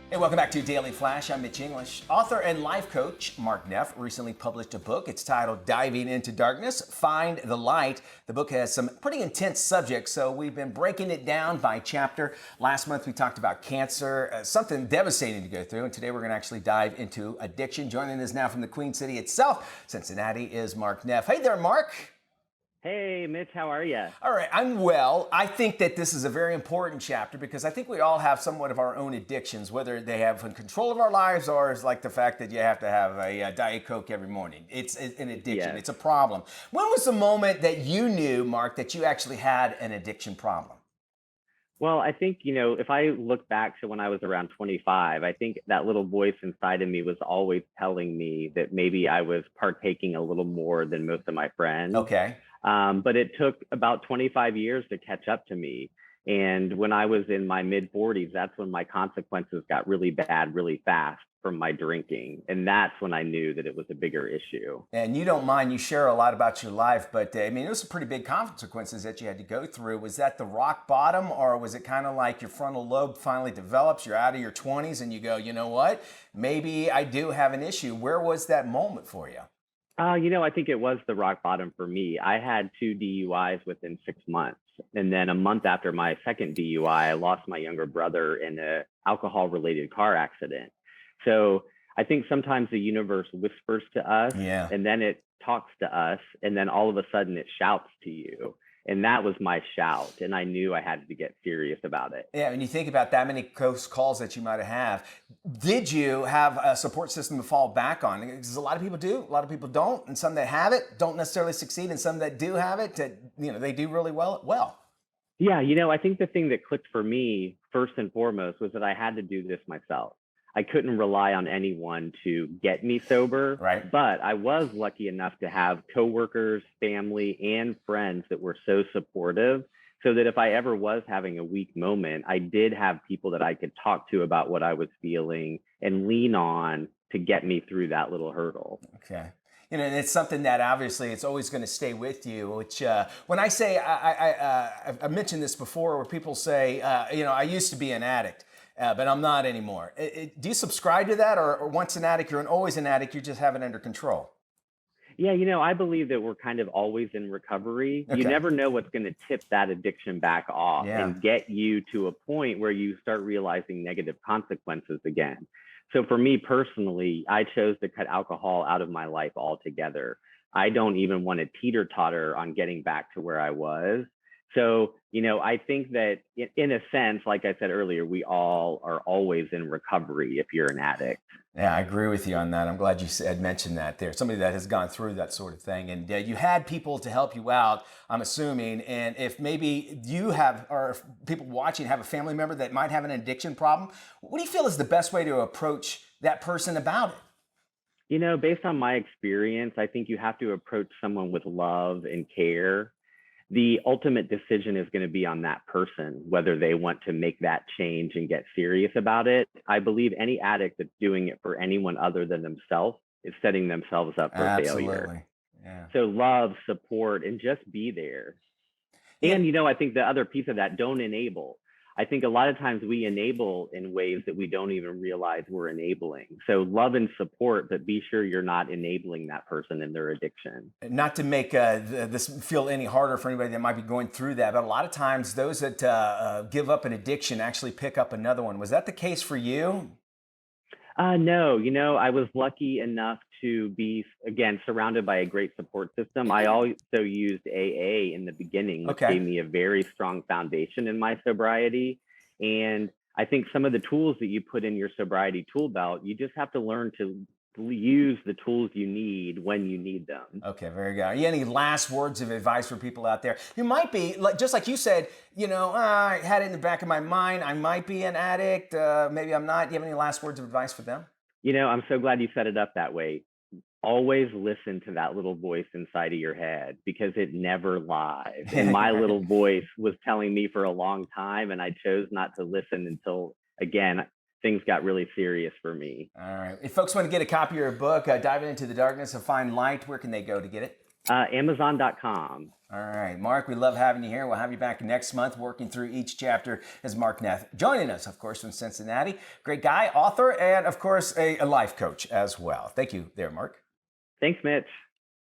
Hey, welcome back to Daily Flash. I'm Mitch English. Author and life coach Mark Neff recently published a book. It's titled Diving into Darkness, Find the Light. The book has some pretty intense subjects, so we've been breaking it down by chapter. Last month we talked about cancer, something devastating to go through, and today we're going to actually dive into addiction. Joining us now from the Queen City itself, Cincinnati, is Mark Neff. Hey there, Mark. Hey, Mitch, how are you? All right, I'm well. I think that this is a very important chapter because I think we all have somewhat of our own addictions, whether they have control of our lives or it's like the fact that you have to have a Diet Coke every morning. It's an addiction. Yes. It's a problem. When was the moment that you knew, Mark, that you actually had an addiction problem? Well, I think, if I look back to when I was around 25, I think that little voice inside of me was always telling me that maybe I was partaking a little more than most of my friends. Okay. But it took about 25 years to catch up to me. And when I was in my mid 40s, that's when my consequences got really bad, really fast from my drinking. And that's when I knew that it was a bigger issue. And you don't mind, you share a lot about your life, but I mean, it was some pretty big consequences that you had to go through. Was that the rock bottom, or was it kind of like your frontal lobe finally develops, you're out of your 20s and you go, you know what, maybe I do have an issue? Where was that moment for you? I think it was the rock bottom for me. I had 2 DUIs within 6 months. And then a month after my second DUI, I lost my younger brother in an alcohol-related car accident. So I think sometimes the universe whispers to us, and then it talks to us, and then all of a sudden it shouts to you. And that was my shout. And I knew I had to get serious about it. Yeah, when you think about that many close calls that you might have, did you have a support system to fall back on? Because a lot of people do, a lot of people don't, and some that have it don't necessarily succeed, and some that do have it, they do really well. Yeah, I think the thing that clicked for me first and foremost was that I had to do this myself. I couldn't rely on anyone to get me sober, Right. But I was lucky enough to have coworkers, family, and friends that were so supportive, so that if I ever was having a weak moment, I did have people that I could talk to about what I was feeling and lean on to get me through that little hurdle. Okay. And it's something that obviously it's always going to stay with you, which when I say, I mentioned this before, where people say, I used to be an addict. But I'm not anymore. Do you subscribe to that, or once an addict, you're always an addict, you just have it under control? Yeah, I believe that we're kind of always in recovery. Okay. You never know what's going to tip that addiction back off and get you to a point where you start realizing negative consequences again. So for me personally, I chose to cut alcohol out of my life altogether. I don't even want to teeter-totter on getting back to where I was. So, I think that in a sense, like I said earlier, we all are always in recovery if you're an addict. Yeah, I agree with you on that. I'm glad you had mentioned that there. Somebody that has gone through that sort of thing. And you had people to help you out, I'm assuming. And if maybe you have, or if people watching have a family member that might have an addiction problem, what do you feel is the best way to approach that person about it? Based on my experience, I think you have to approach someone with love and care. The ultimate decision is going to be on that person, whether they want to make that change and get serious about it. I believe any addict that's doing it for anyone other than themselves is setting themselves up for failure. Yeah. So love, support, and just be there. And, I think the other piece of that, don't enable. I think a lot of times we enable in ways that we don't even realize we're enabling. So love and support, but be sure you're not enabling that person in their addiction. Not to make this feel any harder for anybody that might be going through that, but a lot of times those that give up an addiction actually pick up another one. Was that the case for you? No, I was lucky enough to be, again, surrounded by a great support system. I also used AA in the beginning, which gave me a very strong foundation in my sobriety. And I think some of the tools that you put in your sobriety tool belt, you just have to learn to use the tools you need when you need them. Okay, very good. Any last words of advice for people out there who might be, just like you said, I had it in the back of my mind, I might be an addict, maybe I'm not. Do you have any last words of advice for them? I'm so glad you set it up that way. Always listen to that little voice inside of your head, because it never lies. And my little voice was telling me for a long time, and I chose not to listen until, again, things got really serious for me. All right. If folks want to get a copy of your book, Diving into the Darkness and Find Light, where can they go to get it? Amazon.com. All right, Mark, we love having you here. We'll have you back next month working through each chapter as Mark Neff, joining us, of course, from Cincinnati. Great guy, author, and, of course, a life coach as well. Thank you there, Mark. Thanks, Mitch.